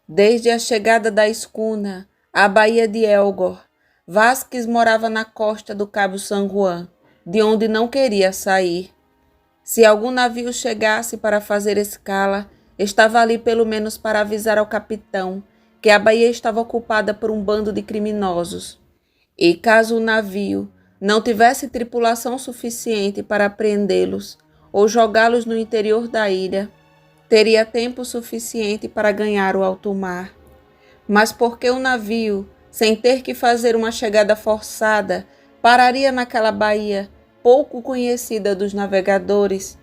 Desde a chegada da escuna à Baía de Elgor, Vasques morava na costa do Cabo San Juan, de onde não queria sair. Se algum navio chegasse para fazer escala, estava ali pelo menos para avisar ao capitão que a baía estava ocupada por um bando de criminosos. E caso o navio não tivesse tripulação suficiente para prendê-los ou jogá-los no interior da ilha, teria tempo suficiente para ganhar o alto mar. Mas porque o navio, sem ter que fazer uma chegada forçada, pararia naquela baía pouco conhecida dos navegadores,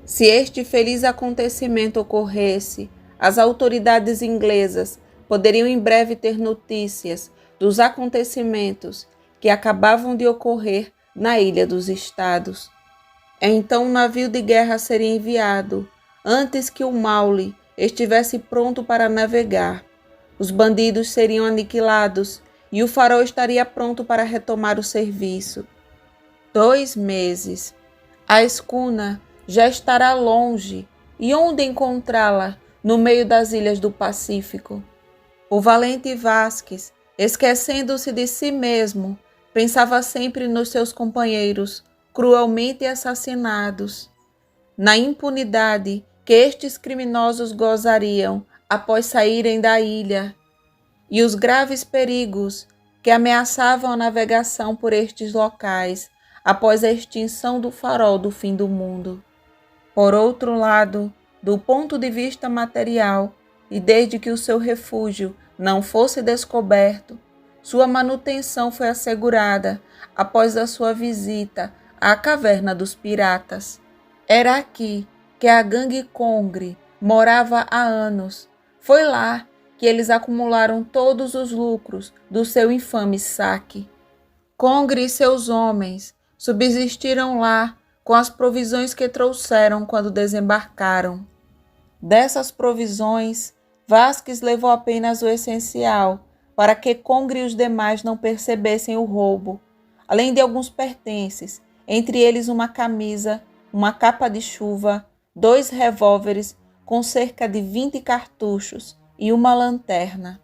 se este feliz acontecimento ocorresse, as autoridades inglesas poderiam em breve ter notícias dos acontecimentos que acabavam de ocorrer na Ilha dos Estados. Então um navio de guerra seria enviado, antes que o Maule estivesse pronto para navegar. Os bandidos seriam aniquilados e o farol estaria pronto para retomar o serviço. 2 meses. A escuna já estará longe, e onde encontrá-la? No meio das ilhas do Pacífico. O valente Vasques, esquecendo-se de si mesmo, pensava sempre nos seus companheiros, cruelmente assassinados, na impunidade que estes criminosos gozariam após saírem da ilha, e os graves perigos que ameaçavam a navegação por estes locais após a extinção do farol do fim do mundo. Por outro lado, do ponto de vista material, e desde que o seu refúgio não fosse descoberto, sua manutenção foi assegurada após a sua visita à Caverna dos Piratas. Era aqui que a gangue Congre morava há anos. Foi lá que eles acumularam todos os lucros do seu infame saque. Congre e seus homens subsistiram lá com as provisões que trouxeram quando desembarcaram. Dessas provisões, Vasques levou apenas o essencial, para que Congre e os demais não percebessem o roubo, além de alguns pertences, entre eles uma camisa, uma capa de chuva, 2 revólveres com cerca de 20 cartuchos e uma lanterna.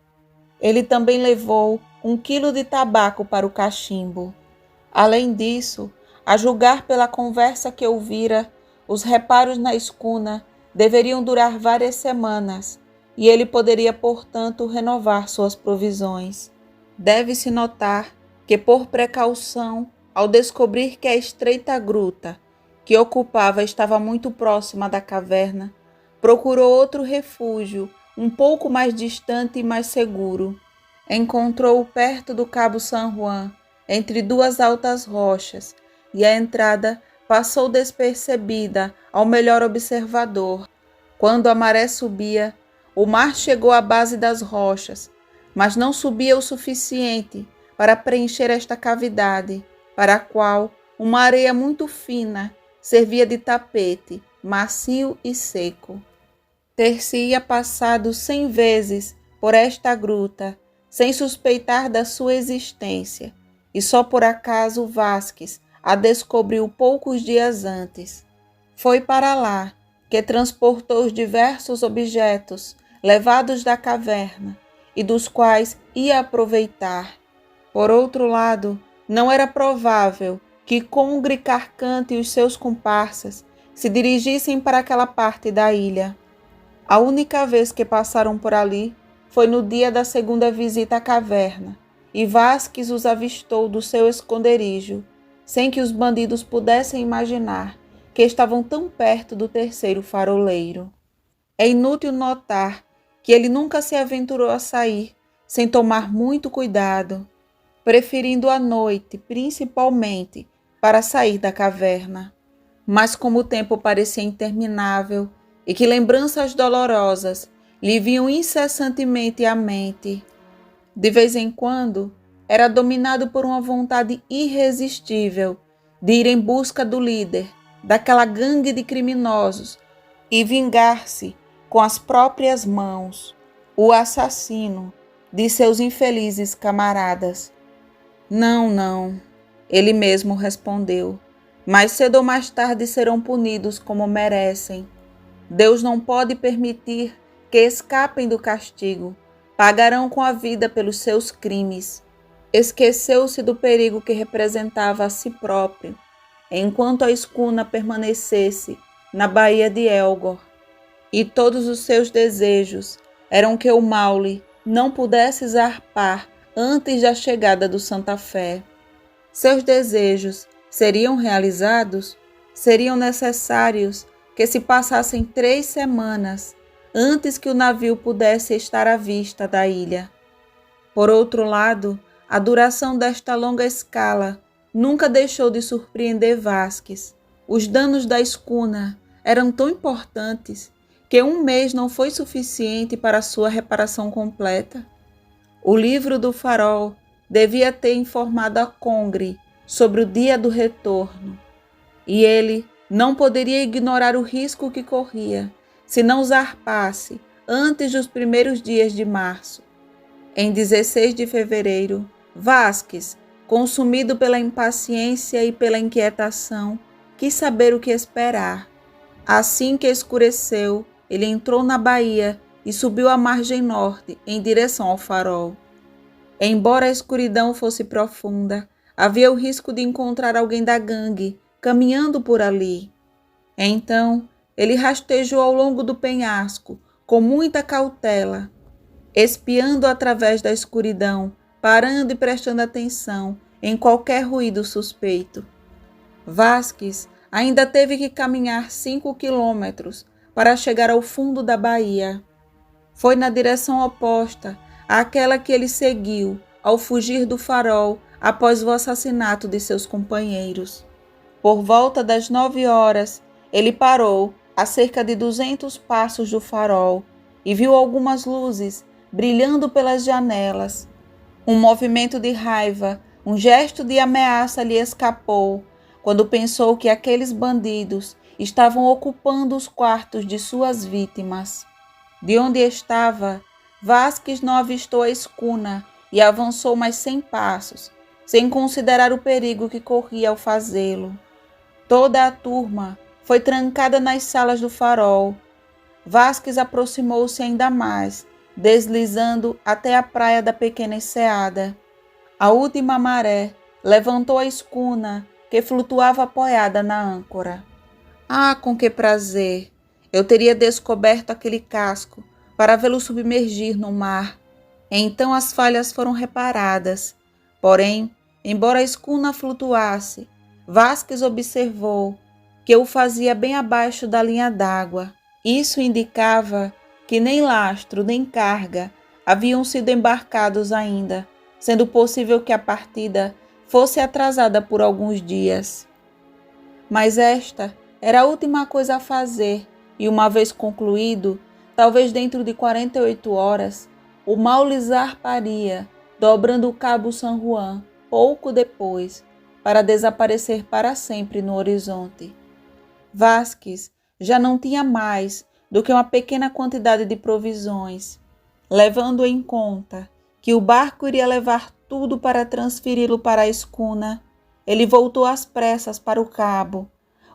Ele também levou 1 quilo de tabaco para o cachimbo. Além disso, a julgar pela conversa que ouvira, os reparos na escuna deveriam durar várias semanas, e ele poderia, portanto, renovar suas provisões. Deve-se notar que, por precaução, ao descobrir que a estreita gruta que ocupava estava muito próxima da caverna, procurou outro refúgio, um pouco mais distante e mais seguro. Encontrou-o perto do Cabo San Juan, entre 2 altas rochas, e a entrada passou despercebida ao melhor observador. Quando a maré subia, o mar chegou à base das rochas, mas não subia o suficiente para preencher esta cavidade, para a qual uma areia muito fina servia de tapete, macio e seco. Ter-se-ia passado 100 vezes por esta gruta, sem suspeitar da sua existência, e só por acaso Vasques a descobriu poucos dias antes. Foi para lá que transportou os diversos objetos levados da caverna e dos quais ia aproveitar. Por outro lado, não era provável que Congre Carcante e os seus comparsas se dirigissem para aquela parte da ilha. A única vez que passaram por ali foi no dia da segunda visita à caverna, e Vasques os avistou do seu esconderijo, sem que os bandidos pudessem imaginar que estavam tão perto do terceiro faroleiro. É inútil notar que ele nunca se aventurou a sair sem tomar muito cuidado, preferindo a noite, principalmente, para sair da caverna. Mas como o tempo parecia interminável e que lembranças dolorosas lhe vinham incessantemente à mente, de vez em quando era dominado por uma vontade irresistível de ir em busca do líder daquela gangue de criminosos e vingar-se com as próprias mãos, o assassino de seus infelizes camaradas. Não, não, ele mesmo respondeu, mais cedo ou mais tarde serão punidos como merecem. Deus não pode permitir que escapem do castigo, pagarão com a vida pelos seus crimes. Esqueceu-se do perigo que representava a si próprio, enquanto a escuna permanecesse na baía de Elgor, e todos os seus desejos eram que o Maule não pudesse zarpar antes da chegada do Santa Fé. Seus desejos seriam realizados? Seriam necessários que se passassem 3 semanas antes que o navio pudesse estar à vista da ilha. Por outro lado, a duração desta longa escala nunca deixou de surpreender Vasques. Os danos da escuna eram tão importantes que 1 mês não foi suficiente para sua reparação completa. O livro do farol devia ter informado a Congre sobre o dia do retorno, e ele não poderia ignorar o risco que corria se não zarpasse antes dos primeiros dias de março. Em 16 de fevereiro, Vasques, consumido pela impaciência e pela inquietação, quis saber o que esperar. Assim que escureceu, ele entrou na baía e subiu a margem norte em direção ao farol. Embora a escuridão fosse profunda, havia o risco de encontrar alguém da gangue caminhando por ali. Então, ele rastejou ao longo do penhasco com muita cautela, espiando através da escuridão, parando e prestando atenção em qualquer ruído suspeito. Vasques ainda teve que caminhar 5 quilômetros para chegar ao fundo da baía. Foi na direção oposta àquela que ele seguiu ao fugir do farol após o assassinato de seus companheiros. Por volta das 9 horas, ele parou a cerca de 200 passos do farol e viu algumas luzes brilhando pelas janelas. Um movimento de raiva, um gesto de ameaça lhe escapou quando pensou que aqueles bandidos estavam ocupando os quartos de suas vítimas. De onde estava, Vasques não avistou a escuna e avançou mais 100 passos, sem considerar o perigo que corria ao fazê-lo. Toda a turma foi trancada nas salas do farol. Vasques aproximou-se ainda mais, deslizando até a praia da pequena enseada. A última maré levantou a escuna que flutuava apoiada na âncora. Ah, com que prazer! Eu teria descoberto aquele casco para vê-lo submergir no mar. Então as falhas foram reparadas. Porém, embora a escuna flutuasse, Vasques observou que o fazia bem abaixo da linha d'água. Isso indicava que nem lastro nem carga haviam sido embarcados ainda, sendo possível que a partida fosse atrasada por alguns dias. Mas esta era a última coisa a fazer, e uma vez concluído, talvez dentro de 48 horas, o Maule zarparia, dobrando o cabo San Juan, pouco depois, para desaparecer para sempre no horizonte. Vasques já não tinha mais do que uma pequena quantidade de provisões. Levando em conta que o barco iria levar tudo para transferi-lo para a escuna, ele voltou às pressas para o cabo,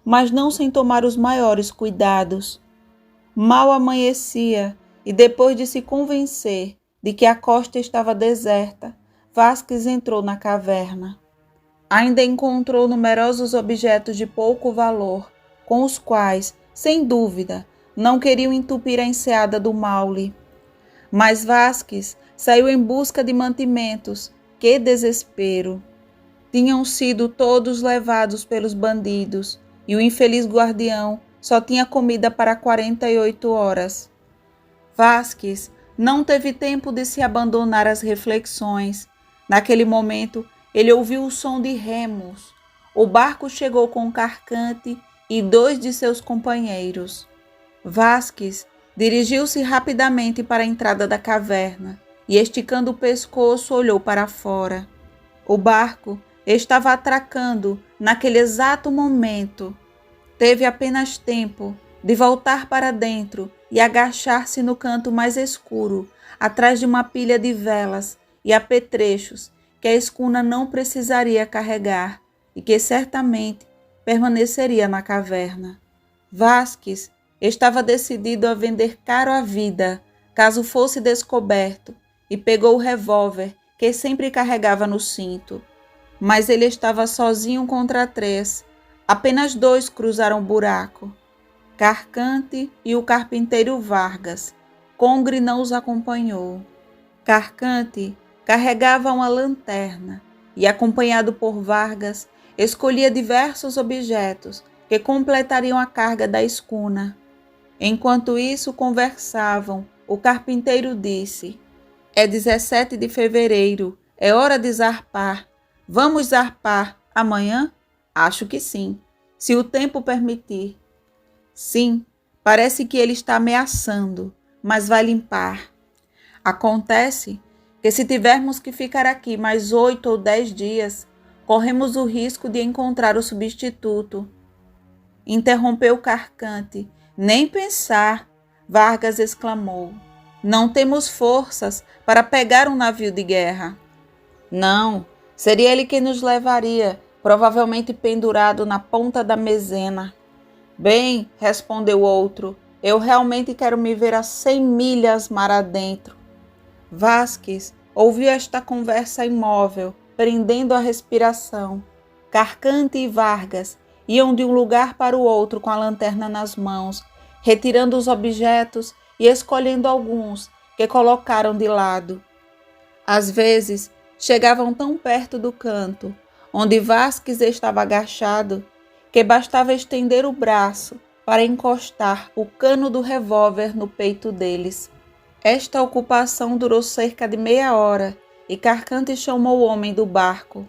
mas não sem tomar os maiores cuidados. Mal amanhecia e depois de se convencer de que a costa estava deserta, Vasques entrou na caverna. Ainda encontrou numerosos objetos de pouco valor, com os quais, sem dúvida, não queriam entupir a enseada do Maule. Mas Vasques saiu em busca de mantimentos. Que desespero! Tinham sido todos levados pelos bandidos, e o infeliz guardião só tinha comida para 48 horas. Vasques não teve tempo de se abandonar às reflexões. Naquele momento, ele ouviu o som de remos. O barco chegou com Carcante e 2 de seus companheiros. Vasques dirigiu-se rapidamente para a entrada da caverna e, esticando o pescoço, olhou para fora. O barco estava atracando naquele exato momento. Teve apenas tempo de voltar para dentro e agachar-se no canto mais escuro, atrás de uma pilha de velas e apetrechos que a escuna não precisaria carregar e que certamente permaneceria na caverna. Vasques estava decidido a vender caro a vida, caso fosse descoberto, e pegou o revólver que sempre carregava no cinto. Mas ele estava sozinho contra 3. Apenas 2 cruzaram o buraco. Carcante e o carpinteiro Vargas. Congre não os acompanhou. Carcante carregava uma lanterna e, acompanhado por Vargas, escolhia diversos objetos que completariam a carga da escuna. Enquanto isso conversavam, o carpinteiro disse: "É 17 de fevereiro, é hora de zarpar. Vamos zarpar amanhã? Acho que sim, se o tempo permitir." "Sim, parece que ele está ameaçando, mas vai limpar. Acontece que se tivermos que ficar aqui mais 8 ou 10 dias, corremos o risco de encontrar o substituto." Interrompeu Carcante. "Nem pensar!" Vargas exclamou. "Não temos forças para pegar um navio de guerra." "Não, seria ele quem nos levaria, provavelmente pendurado na ponta da mezena." "Bem," respondeu outro, "eu realmente quero me ver a 100 milhas mar adentro." Vasques ouviu esta conversa imóvel, prendendo a respiração. Carcante e Vargas iam de um lugar para o outro com a lanterna nas mãos, retirando os objetos e escolhendo alguns que colocaram de lado. Às vezes, chegavam tão perto do canto, onde Vasques estava agachado, que bastava estender o braço para encostar o cano do revólver no peito deles. Esta ocupação durou cerca de meia hora e Carcante chamou o homem do barco.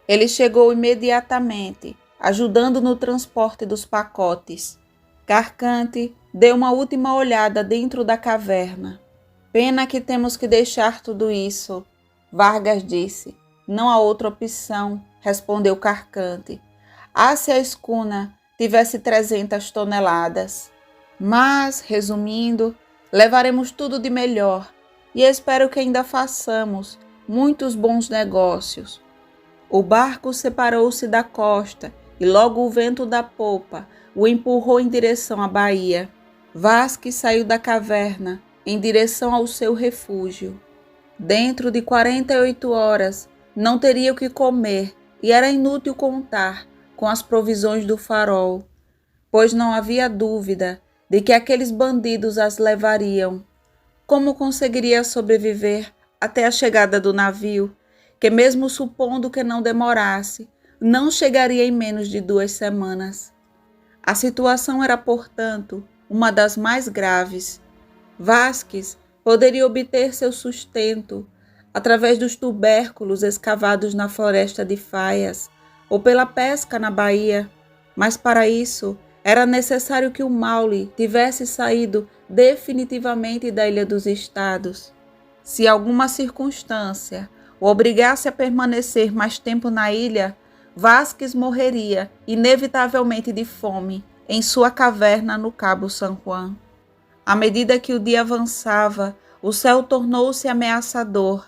Ele chegou imediatamente, ajudando no transporte dos pacotes. Carcante deu uma última olhada dentro da caverna. "Pena que temos que deixar tudo isso," Vargas disse. "Não há outra opção," respondeu Carcante. "Ah, se a escuna tivesse 300 toneladas. Mas, resumindo, levaremos tudo de melhor e espero que ainda façamos muitos bons negócios." O barco separou-se da costa e logo o vento da popa o empurrou em direção à baía. Vasques saiu da caverna em direção ao seu refúgio. Dentro de 48 horas não teria o que comer e era inútil contar com as provisões do farol, pois não havia dúvida de que aqueles bandidos as levariam. Como conseguiria sobreviver até a chegada do navio, que mesmo supondo que não demorasse, não chegaria em menos de 2 semanas? A situação era, portanto, uma das mais graves. Vasques poderia obter seu sustento através dos tubérculos escavados na floresta de Faias ou pela pesca na baía, mas para isso era necessário que o Maule tivesse saído definitivamente da Ilha dos Estados. Se alguma circunstância o obrigasse a permanecer mais tempo na ilha, Vasques morreria inevitavelmente de fome em sua caverna no Cabo San Juan. À medida que o dia avançava, o céu tornou-se ameaçador.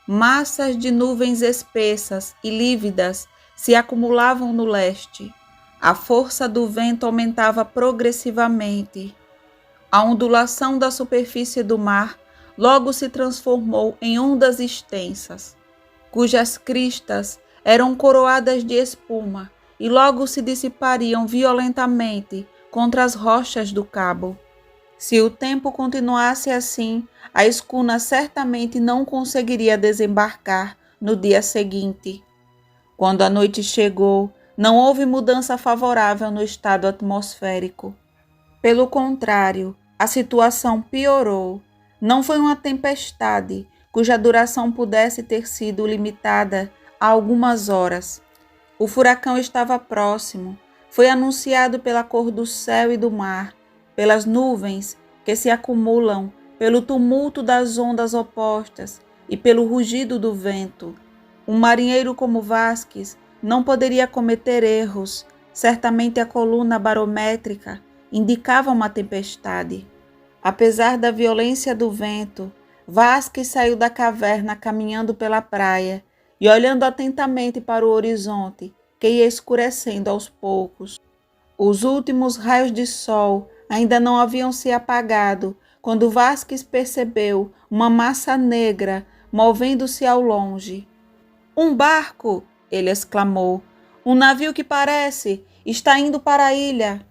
Massas de nuvens espessas e lívidas se acumulavam no leste. A força do vento aumentava progressivamente. A ondulação da superfície do mar logo se transformou em ondas extensas, cujas cristas eram coroadas de espuma e logo se dissipariam violentamente contra as rochas do cabo. Se o tempo continuasse assim, a escuna certamente não conseguiria desembarcar no dia seguinte. Quando a noite chegou, não houve mudança favorável no estado atmosférico. Pelo contrário, a situação piorou. Não foi uma tempestade, cuja duração pudesse ter sido limitada a algumas horas. O furacão estava próximo. Foi anunciado pela cor do céu e do mar, pelas nuvens que se acumulam, pelo tumulto das ondas opostas e pelo rugido do vento. Um marinheiro como Vasques não poderia cometer erros. Certamente a coluna barométrica indicava uma tempestade. Apesar da violência do vento, Vasques saiu da caverna caminhando pela praia e olhando atentamente para o horizonte, que ia escurecendo aos poucos. Os últimos raios de sol ainda não haviam se apagado quando Vasques percebeu uma massa negra movendo-se ao longe. Um barco! Ele exclamou. Um navio que parece está indo para a ilha.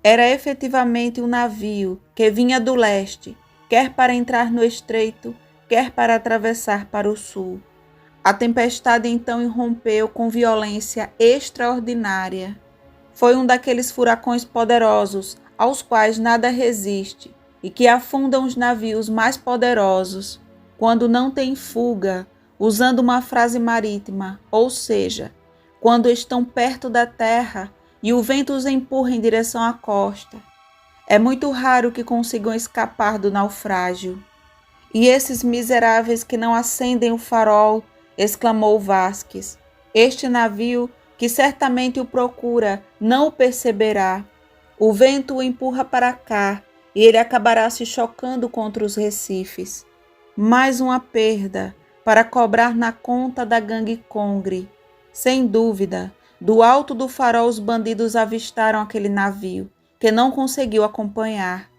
Era efetivamente um navio que vinha do leste, quer para entrar no estreito, quer para atravessar para o sul. A tempestade então irrompeu com violência extraordinária. Foi um daqueles furacões poderosos aos quais nada resiste e que afundam os navios mais poderosos quando não têm fuga, usando uma frase marítima, ou seja, quando estão perto da terra e o vento os empurra em direção à costa. É muito raro que consigam escapar do naufrágio. E esses miseráveis que não acendem o farol, exclamou Vasques. Este navio, que certamente o procura, não o perceberá. O vento o empurra para cá e ele acabará se chocando contra os recifes. Mais uma perda para cobrar na conta da gangue Congre. Sem dúvida, do alto do farol os bandidos avistaram aquele navio, que não conseguiu acompanhar.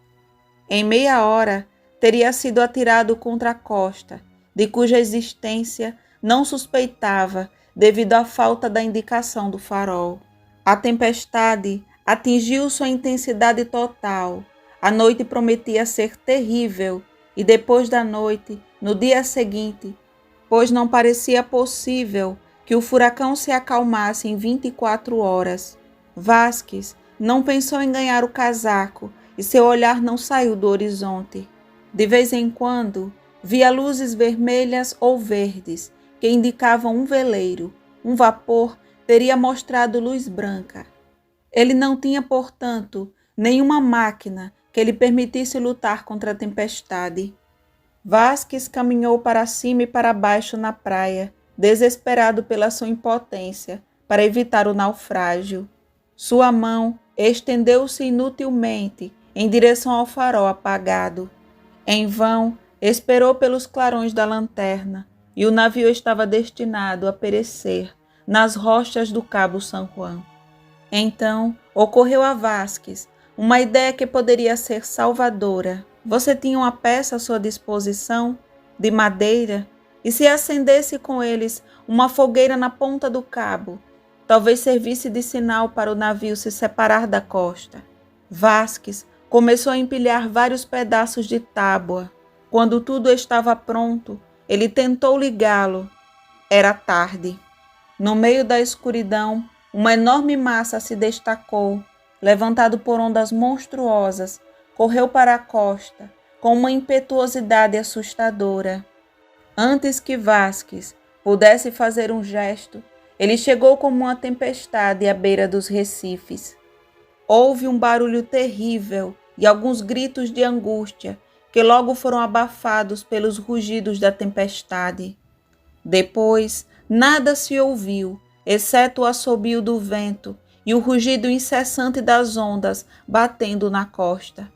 Em meia hora, teria sido atirado contra a costa, de cuja existência não suspeitava devido à falta da indicação do farol. A tempestade atingiu sua intensidade total. A noite prometia ser terrível e depois da noite, no dia seguinte, pois não parecia possível que o furacão se acalmasse em 24 horas. Vasques não pensou em ganhar o casaco e seu olhar não saiu do horizonte. De vez em quando, via luzes vermelhas ou verdes que indicavam um veleiro. Um vapor teria mostrado luz branca. Ele não tinha, portanto, nenhuma máquina que lhe permitisse lutar contra a tempestade. Vasques caminhou para cima e para baixo na praia, desesperado pela sua impotência, para evitar o naufrágio. Sua mão estendeu-se inutilmente em direção ao farol apagado. Em vão, esperou pelos clarões da lanterna, e o navio estava destinado a perecer nas rochas do Cabo San Juan. Então, ocorreu a Vasques uma ideia que poderia ser salvadora. Você tinha uma peça à sua disposição, de madeira, e se acendesse com eles uma fogueira na ponta do cabo, talvez servisse de sinal para o navio se separar da costa. Vasques começou a empilhar vários pedaços de tábua. Quando tudo estava pronto, ele tentou ligá-lo. Era tarde. No meio da escuridão, uma enorme massa se destacou, levantado por ondas monstruosas, correu para a costa com uma impetuosidade assustadora. Antes que Vasques pudesse fazer um gesto, ele chegou como uma tempestade à beira dos recifes. Houve um barulho terrível e alguns gritos de angústia que logo foram abafados pelos rugidos da tempestade. Depois, nada se ouviu, exceto o assobio do vento e o rugido incessante das ondas batendo na costa.